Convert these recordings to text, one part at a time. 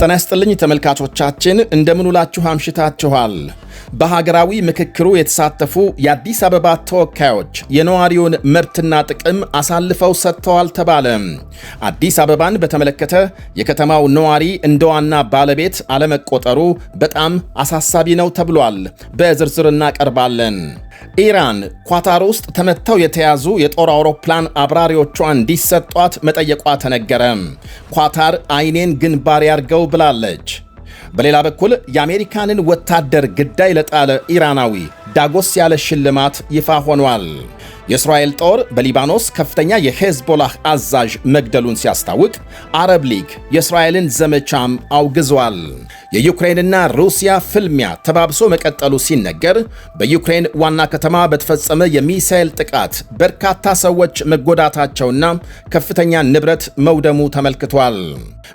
ጤና ይስጥልኝ ተመልካቾቻችን እንደምን ውላችሁ አምሽታችኋል። በሀገራዊ ምክክሩ የተሳተፉ የአዲስ አበባ ተወካዮች የነዋሪውን መብትና ጥቅም አሳልፈው ሰጥተዋል ተባለ። አዲስ አበባን በተመለከተ የከተማው ነዋሪ እንደ ዋና ባለቤት አለመቆጠሩ በጣም አሳሳቢ ነው ተብሏል። በዝርዝር እናቀርባለን። ኢራን ኳታር ውስጥ ተመተው የተያዙ የጦር አውሮፕላን አብራሪዎቿ እንዲሰጧት መጠየቋ ተነገረ። ኳታር አይኔን ግንባር ያርገው ብላለች። በሌላ በኩል የአሜሪካንን ወታደር ግዳይ ለጣለ ኢራናዊ ዳጎስ ያለ ሽልማት ይፋ ሆኗል። የእስራኤል ጦር በሊባኖስ ከፍተኛ የሄዝቦላህ አዛዥ መግደሉን ሲያስታውቅ፣ አረብ ሊግ የእስራኤልን ዘመቻም አውግዟል። የዩክሬንና ሩሲያ ፍልሚያ ተባብሶ መቀጠሉ ሲነገር፣ በዩክሬን ዋና ከተማ በተፈጸመ የሚሳኤል ጥቃት በርካታ ሰዎች መጎዳታቸውና ከፍተኛ ንብረት መውደሙ ተመልክቷል።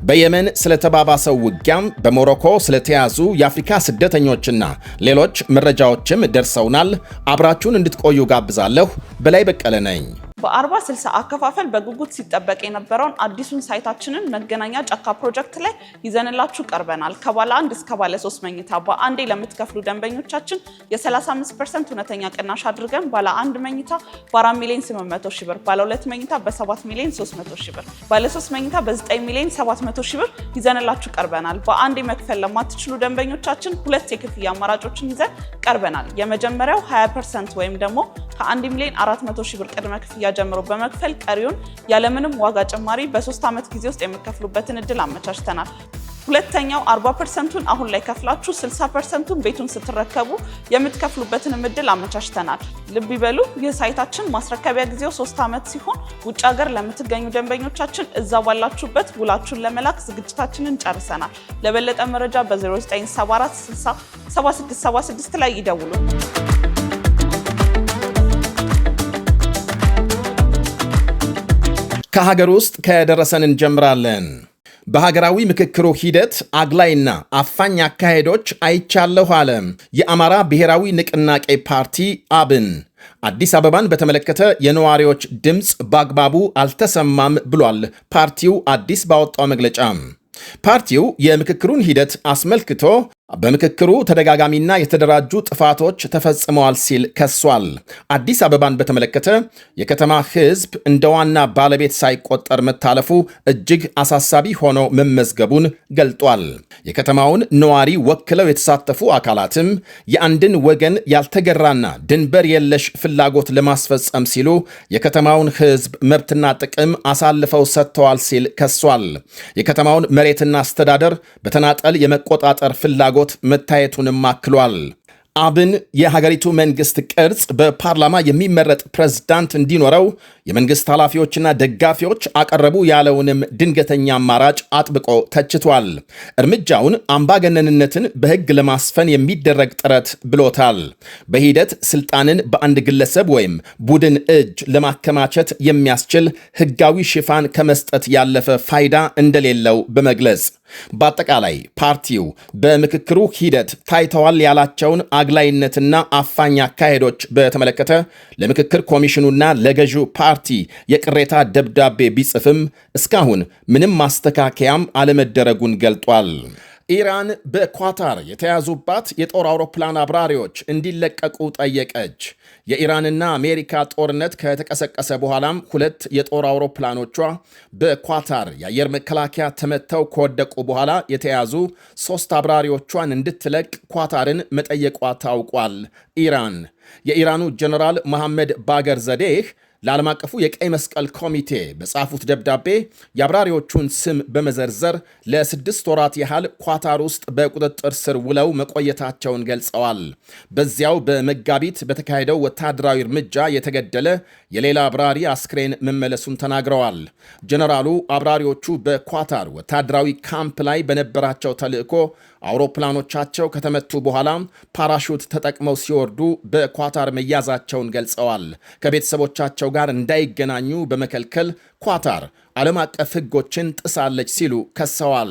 በየመን ስለተባባሰው ውጊያም፣ በሞሮኮ ስለተያዙ የአፍሪካ ስደተኞችና ሌሎች መረጃዎችም ደርሰውናል። አብራችሁን እንድትቆዩ ጋብዛለሁ። በላይ በቀለ ነኝ። በ40/60 አከፋፈል በጉጉት ሲጠበቅ የነበረውን አዲሱን ሳይታችንን መገናኛ ጫካ ፕሮጀክት ላይ ይዘንላችሁ ቀርበናል። ከባለ 1 እስከ ባለ 3 መኝታ በአንዴ ለምትከፍሉ ደንበኞቻችን የ35% እውነተኛ ቅናሽ አድርገን ባለ 1 መኝታ በ4 ሚሊዮን 800 ሺህ ብር፣ ባለ 2 መኝታ በ7 ሚሊዮን 300 ሺህ ብር፣ ባለ 3 መኝታ በ9 ሚሊዮን 700 ሺህ ብር ይዘንላችሁ ቀርበናል። በአንዴ መክፈል ለማትችሉ ደንበኞቻችን ሁለት የክፍያ አማራጮችን ይዘን ቀርበናል። የመጀመሪያው 20% ወይም ደግሞ ከ1 ሚሊዮን 400 ሺህ ብር ቅድመ ክፍያ ጀምሮ በመክፈል ቀሪውን ያለምንም ዋጋ ጭማሪ በ3 ዓመት ጊዜ ውስጥ የምትከፍሉበትን እድል አመቻችተናል። ሁለተኛው 40%ን አሁን ላይ ከፍላችሁ 60%ን ቤቱን ስትረከቡ የምትከፍሉበትን እድል አመቻችተናል። ልብ ይበሉ፣ ይህ ሳይታችን ማስረከቢያ ጊዜው 3 ዓመት ሲሆን ውጭ ሀገር ለምትገኙ ደንበኞቻችን እዛ ባላችሁበት ውላችሁን ለመላክ ዝግጅታችንን ጨርሰናል። ለበለጠ መረጃ በ0974 60 7676 ላይ ይደውሉ። ከሀገር ውስጥ ከደረሰን እንጀምራለን። በሀገራዊ ምክክሩ ሂደት አግላይና አፋኝ አካሄዶች አይቻለሁ አለ የአማራ ብሔራዊ ንቅናቄ ፓርቲ አብን። አዲስ አበባን በተመለከተ የነዋሪዎች ድምፅ በአግባቡ አልተሰማም ብሏል ፓርቲው አዲስ ባወጣው መግለጫ። ፓርቲው የምክክሩን ሂደት አስመልክቶ በምክክሩ ተደጋጋሚና የተደራጁ ጥፋቶች ተፈጽመዋል ሲል ከሷል። አዲስ አበባን በተመለከተ የከተማ ሕዝብ እንደ ዋና ባለቤት ሳይቆጠር መታለፉ እጅግ አሳሳቢ ሆኖ መመዝገቡን ገልጧል። የከተማውን ነዋሪ ወክለው የተሳተፉ አካላትም የአንድን ወገን ያልተገራና ድንበር የለሽ ፍላጎት ለማስፈጸም ሲሉ የከተማውን ሕዝብ መብትና ጥቅም አሳልፈው ሰጥተዋል ሲል ከሷል። የከተማውን መሬትና አስተዳደር በተናጠል የመቆጣጠር ፍላጎት መታየቱንም አክሏል። አብን የሀገሪቱ መንግስት ቅርጽ በፓርላማ የሚመረጥ ፕሬዝዳንት እንዲኖረው የመንግስት ኃላፊዎችና ደጋፊዎች አቀረቡ ያለውንም ድንገተኛ አማራጭ አጥብቆ ተችቷል። እርምጃውን አምባገነንነትን በሕግ ለማስፈን የሚደረግ ጥረት ብሎታል። በሂደት ስልጣንን በአንድ ግለሰብ ወይም ቡድን እጅ ለማከማቸት የሚያስችል ሕጋዊ ሽፋን ከመስጠት ያለፈ ፋይዳ እንደሌለው በመግለጽ በአጠቃላይ ፓርቲው በምክክሩ ሂደት ታይተዋል ያላቸውን አግላይነትና አፋኝ አካሄዶች በተመለከተ ለምክክር ኮሚሽኑና ለገዢው ፓርቲ የቅሬታ ደብዳቤ ቢጽፍም እስካሁን ምንም ማስተካከያም አለመደረጉን ገልጧል። ኢራን በኳታር የተያዙባት የጦር አውሮፕላን አብራሪዎች እንዲለቀቁ ጠየቀች። የኢራንና አሜሪካ ጦርነት ከተቀሰቀሰ በኋላም 2 የጦር አውሮፕላኖቿ በኳታር የአየር መከላከያ ተመተው ከወደቁ በኋላ የተያዙ 3 አብራሪዎቿን እንድትለቅ ኳታርን መጠየቋ ታውቋል። ኢራን የኢራኑ ጀነራል መሐመድ ባገር ዘዴህ ለዓለም አቀፉ የቀይ መስቀል ኮሚቴ በጻፉት ደብዳቤ የአብራሪዎቹን ስም በመዘርዘር ለ6 ወራት ያህል ኳታር ውስጥ በቁጥጥር ስር ውለው መቆየታቸውን ገልጸዋል። በዚያው በመጋቢት በተካሄደው ወታደራዊ እርምጃ የተገደለ የሌላ አብራሪ አስክሬን መመለሱን ተናግረዋል። ጀነራሉ አብራሪዎቹ በኳታር ወታደራዊ ካምፕ ላይ በነበራቸው ተልዕኮ አውሮፕላኖቻቸው ከተመቱ በኋላ ፓራሹት ተጠቅመው ሲወርዱ በኳታር መያዛቸውን ገልጸዋል። ከቤተሰቦቻቸው ጋር እንዳይገናኙ በመከልከል ኳታር ዓለም አቀፍ ሕጎችን ጥሳለች ሲሉ ከሰዋል።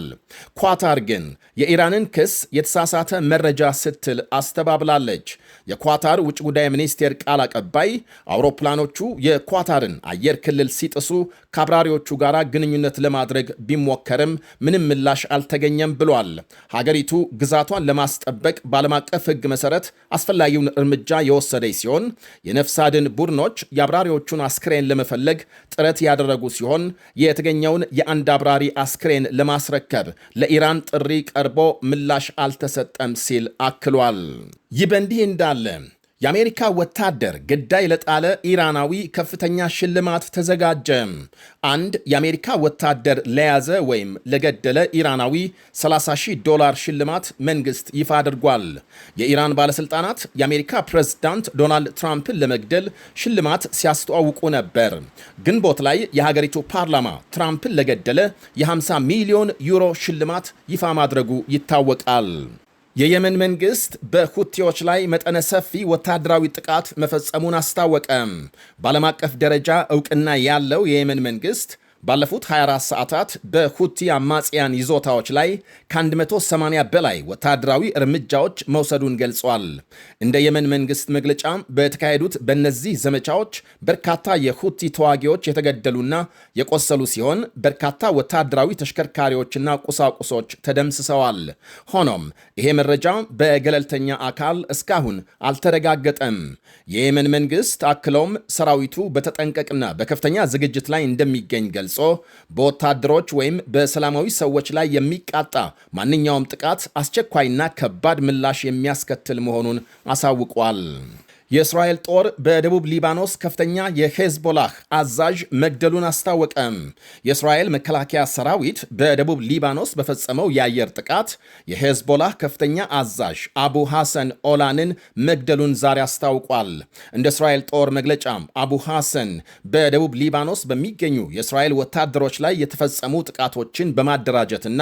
ኳታር ግን የኢራንን ክስ የተሳሳተ መረጃ ስትል አስተባብላለች። የኳታር ውጭ ጉዳይ ሚኒስቴር ቃል አቀባይ አውሮፕላኖቹ የኳታርን አየር ክልል ሲጥሱ ከአብራሪዎቹ ጋር ግንኙነት ለማድረግ ቢሞከርም ምንም ምላሽ አልተገኘም ብሏል። ሀገሪቱ ግዛቷን ለማስጠበቅ በዓለም አቀፍ ሕግ መሠረት አስፈላጊውን እርምጃ የወሰደች ሲሆን የነፍስ አድን ቡድኖች የአብራሪዎቹን አስክሬን ለመፈለግ ጥረት ያደረጉ ሲሆን የተገኘውን የአንድ አብራሪ አስክሬን ለማስረከብ ለኢራን ጥሪ ቀርቦ ምላሽ አልተሰጠም ሲል አክሏል። ይህ በእንዲህ እንዳለ የአሜሪካ ወታደር ግዳይ ለጣለ ኢራናዊ ከፍተኛ ሽልማት ተዘጋጀ። አንድ የአሜሪካ ወታደር ለያዘ ወይም ለገደለ ኢራናዊ $30,000 ሽልማት መንግስት ይፋ አድርጓል። የኢራን ባለሥልጣናት የአሜሪካ ፕሬዝዳንት ዶናልድ ትራምፕን ለመግደል ሽልማት ሲያስተዋውቁ ነበር። ግንቦት ላይ የሀገሪቱ ፓርላማ ትራምፕን ለገደለ የ50 ሚሊዮን ዩሮ ሽልማት ይፋ ማድረጉ ይታወቃል። የየመን መንግስት በሁቲዎች ላይ መጠነ ሰፊ ወታደራዊ ጥቃት መፈጸሙን አስታወቀ። በዓለም አቀፍ ደረጃ ዕውቅና ያለው የየመን መንግስት ባለፉት 24 ሰዓታት በሁቲ አማጽያን ይዞታዎች ላይ ከ180 በላይ ወታደራዊ እርምጃዎች መውሰዱን ገልጿል። እንደ የመን መንግስት መግለጫ በተካሄዱት በእነዚህ ዘመቻዎች በርካታ የሁቲ ተዋጊዎች የተገደሉና የቆሰሉ ሲሆን በርካታ ወታደራዊ ተሽከርካሪዎችና ቁሳቁሶች ተደምስሰዋል። ሆኖም ይሄ መረጃ በገለልተኛ አካል እስካሁን አልተረጋገጠም። የየመን መንግስት አክለውም ሰራዊቱ በተጠንቀቅና በከፍተኛ ዝግጅት ላይ እንደሚገኝ ገልጿል። በወታደሮች ወይም በሰላማዊ ሰዎች ላይ የሚቃጣ ማንኛውም ጥቃት አስቸኳይና ከባድ ምላሽ የሚያስከትል መሆኑን አሳውቋል። የእስራኤል ጦር በደቡብ ሊባኖስ ከፍተኛ የሄዝቦላህ አዛዥ መግደሉን አስታወቀ። የእስራኤል መከላከያ ሰራዊት በደቡብ ሊባኖስ በፈጸመው የአየር ጥቃት የሄዝቦላህ ከፍተኛ አዛዥ አቡ ሐሰን ኦላንን መግደሉን ዛሬ አስታውቋል። እንደ እስራኤል ጦር መግለጫም አቡ ሐሰን በደቡብ ሊባኖስ በሚገኙ የእስራኤል ወታደሮች ላይ የተፈጸሙ ጥቃቶችን በማደራጀትና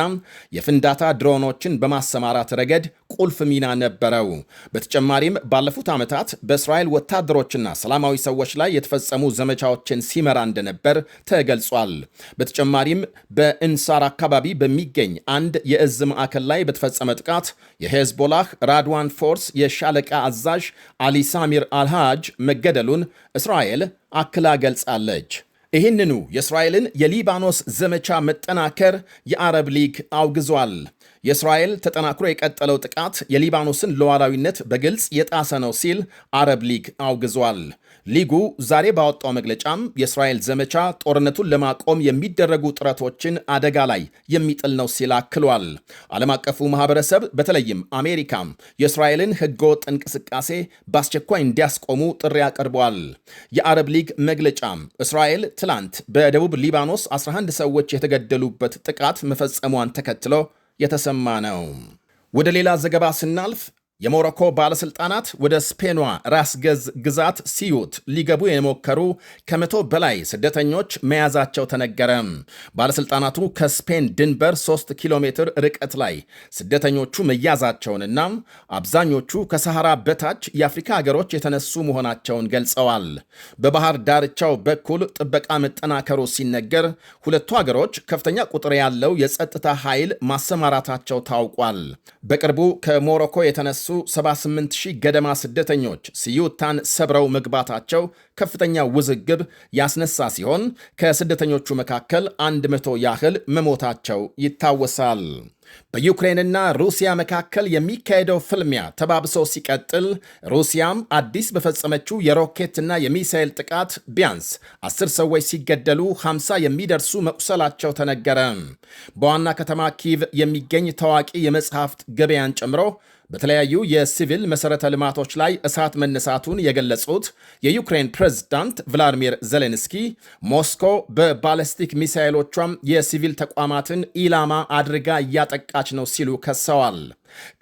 የፍንዳታ ድሮኖችን በማሰማራት ረገድ ቁልፍ ሚና ነበረው። በተጨማሪም ባለፉት ዓመታት በእስራኤል ወታደሮችና ሰላማዊ ሰዎች ላይ የተፈጸሙ ዘመቻዎችን ሲመራ እንደነበር ተገልጿል። በተጨማሪም በእንሳር አካባቢ በሚገኝ አንድ የእዝ ማዕከል ላይ በተፈጸመ ጥቃት የሄዝቦላህ ራድዋን ፎርስ የሻለቃ አዛዥ አሊ ሳሚር አልሃጅ መገደሉን እስራኤል አክላ ገልጻለች። ይህንኑ የእስራኤልን የሊባኖስ ዘመቻ መጠናከር የአረብ ሊግ አውግዟል። የእስራኤል ተጠናክሮ የቀጠለው ጥቃት የሊባኖስን ሉዓላዊነት በግልጽ የጣሰ ነው ሲል አረብ ሊግ አውግዟል። ሊጉ ዛሬ ባወጣው መግለጫም የእስራኤል ዘመቻ ጦርነቱን ለማቆም የሚደረጉ ጥረቶችን አደጋ ላይ የሚጥል ነው ሲል አክሏል። ዓለም አቀፉ ማህበረሰብ በተለይም አሜሪካም የእስራኤልን ህገወጥ እንቅስቃሴ በአስቸኳይ እንዲያስቆሙ ጥሪ አቅርቧል። የአረብ ሊግ መግለጫም እስራኤል ትላንት በደቡብ ሊባኖስ 11 ሰዎች የተገደሉበት ጥቃት መፈጸሟን ተከትሎ የተሰማ ነው። ወደ ሌላ ዘገባ ስናልፍ የሞሮኮ ባለሥልጣናት ወደ ስፔኗ ራስ ገዝ ግዛት ሲዩት ሊገቡ የሞከሩ ከ100 በላይ ስደተኞች መያዛቸው ተነገረ። ባለሥልጣናቱ ከስፔን ድንበር 3 ኪሎ ሜትር ርቀት ላይ ስደተኞቹ መያዛቸውንና አብዛኞቹ ከሰሐራ በታች የአፍሪካ ሀገሮች የተነሱ መሆናቸውን ገልጸዋል። በባህር ዳርቻው በኩል ጥበቃ መጠናከሩ ሲነገር ሁለቱ ሀገሮች ከፍተኛ ቁጥር ያለው የጸጥታ ኃይል ማሰማራታቸው ታውቋል። በቅርቡ ከሞሮኮ የተነሱ 78,000 ገደማ ስደተኞች ሲዩታን ሰብረው መግባታቸው ከፍተኛ ውዝግብ ያስነሳ ሲሆን ከስደተኞቹ መካከል 100 ያህል መሞታቸው ይታወሳል። በዩክሬንና ሩሲያ መካከል የሚካሄደው ፍልሚያ ተባብሶ ሲቀጥል ሩሲያም አዲስ በፈጸመችው የሮኬትና የሚሳኤል ጥቃት ቢያንስ 10 ሰዎች ሲገደሉ 50 የሚደርሱ መቁሰላቸው ተነገረ። በዋና ከተማ ኪቭ የሚገኝ ታዋቂ የመጽሐፍት ገበያን ጨምሮ በተለያዩ የሲቪል መሠረተ ልማቶች ላይ እሳት መነሳቱን የገለጹት የዩክሬን ፕሬዝዳንት ቭላዲሚር ዜሌንስኪ ሞስኮ በባለስቲክ ሚሳይሎቿም የሲቪል ተቋማትን ኢላማ አድርጋ እያጠቃች ነው ሲሉ ከሰዋል።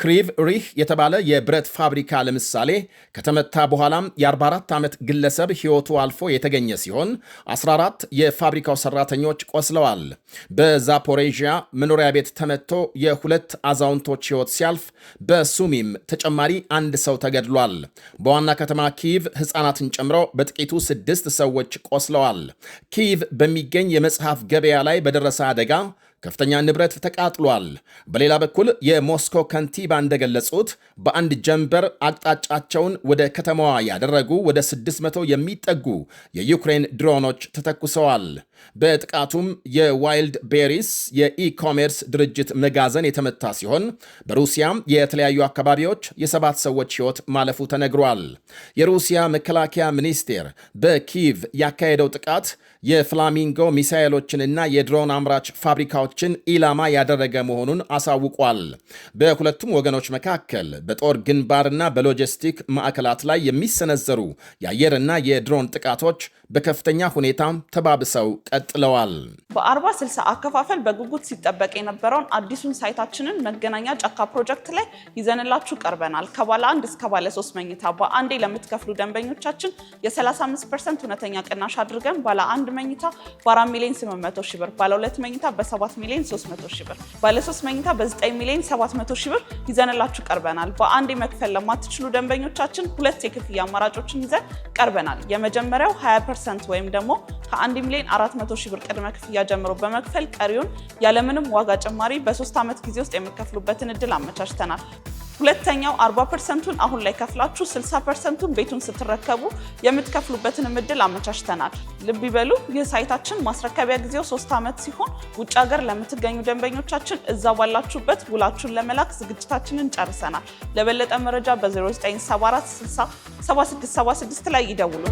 ክሪቭ ሪህ የተባለ የብረት ፋብሪካ ለምሳሌ ከተመታ በኋላም የ44 ዓመት ግለሰብ ሕይወቱ አልፎ የተገኘ ሲሆን 14 የፋብሪካው ሰራተኞች ቆስለዋል። በዛፖሬዥያ መኖሪያ ቤት ተመቶ የ2 አዛውንቶች ሕይወት ሲያልፍ በሱሚም ተጨማሪ 1 ሰው ተገድሏል። በዋና ከተማ ኪቭ ሕፃናትን ጨምሮ በጥቂቱ 6 ሰዎች ቆስለዋል። ኪቭ በሚገኝ የመጽሐፍ ገበያ ላይ በደረሰ አደጋ ከፍተኛ ንብረት ተቃጥሏል። በሌላ በኩል የሞስኮ ከንቲባ እንደገለጹት በአንድ ጀንበር አቅጣጫቸውን ወደ ከተማዋ ያደረጉ ወደ 600 የሚጠጉ የዩክሬን ድሮኖች ተተኩሰዋል። በጥቃቱም የዋይልድ ቤሪስ የኢኮሜርስ ድርጅት መጋዘን የተመታ ሲሆን በሩሲያም የተለያዩ አካባቢዎች የ7 ሰዎች ሕይወት ማለፉ ተነግሯል። የሩሲያ መከላከያ ሚኒስቴር በኪቭ ያካሄደው ጥቃት የፍላሚንጎ ሚሳኤሎችንና የድሮን አምራች ፋብሪካዎችን ኢላማ ያደረገ መሆኑን አሳውቋል። በሁለቱም ወገኖች መካከል በጦር ግንባርና በሎጂስቲክ ማዕከላት ላይ የሚሰነዘሩ የአየርና የድሮን ጥቃቶች በከፍተኛ ሁኔታ ተባብሰው ቀጥለዋል። በ40/60 አከፋፈል በጉጉት ሲጠበቅ የነበረውን አዲሱን ሳይታችንን መገናኛ ጫካ ፕሮጀክት ላይ ይዘንላችሁ ቀርበናል። ከባለ 1 እስከ ባለ 3 መኝታ በአንዴ ለምትከፍሉ ደንበኞቻችን የ35% እውነተኛ ቅናሽ አድርገን ባለ 1 መኝታ በ4 ሚሊዮን 800 ሺህ ብር፣ ባለ 2 መኝታ በ7 ሚሊዮን 300 ሺህ ብር፣ ባለ 3 መኝታ በ9 ሚሊዮን 700 ሺህ ብር ይዘንላችሁ ቀርበናል። በአንዴ መክፈል ለማትችሉ ደንበኞቻችን ሁለት የክፍያ አማራጮችን ይዘን ቀርበናል። የመጀመሪያው 20% ወይም ደግሞ ከ1 ሚሊዮን 400 ሺህ ብር ቅድመ ክፍያ ጀምሮ በመክፈል ቀሪውን ያለምንም ዋጋ ጭማሪ በ3 ዓመት ጊዜ ውስጥ የሚከፍሉበትን እድል አመቻችተናል። ሁለተኛው 40%ን አሁን ላይ ከፍላችሁ 60%ን ቤቱን ስትረከቡ የምትከፍሉበትን እድል አመቻችተናል። ልብ ይበሉ፣ ይህ ሳይታችን ማስረከቢያ ጊዜው 3 ዓመት ሲሆን ውጭ ሀገር ለምትገኙ ደንበኞቻችን እዛ ባላችሁበት ውላችሁን ለመላክ ዝግጅታችንን ጨርሰናል። ለበለጠ መረጃ በ0974 60 7676 ላይ ይደውሉ።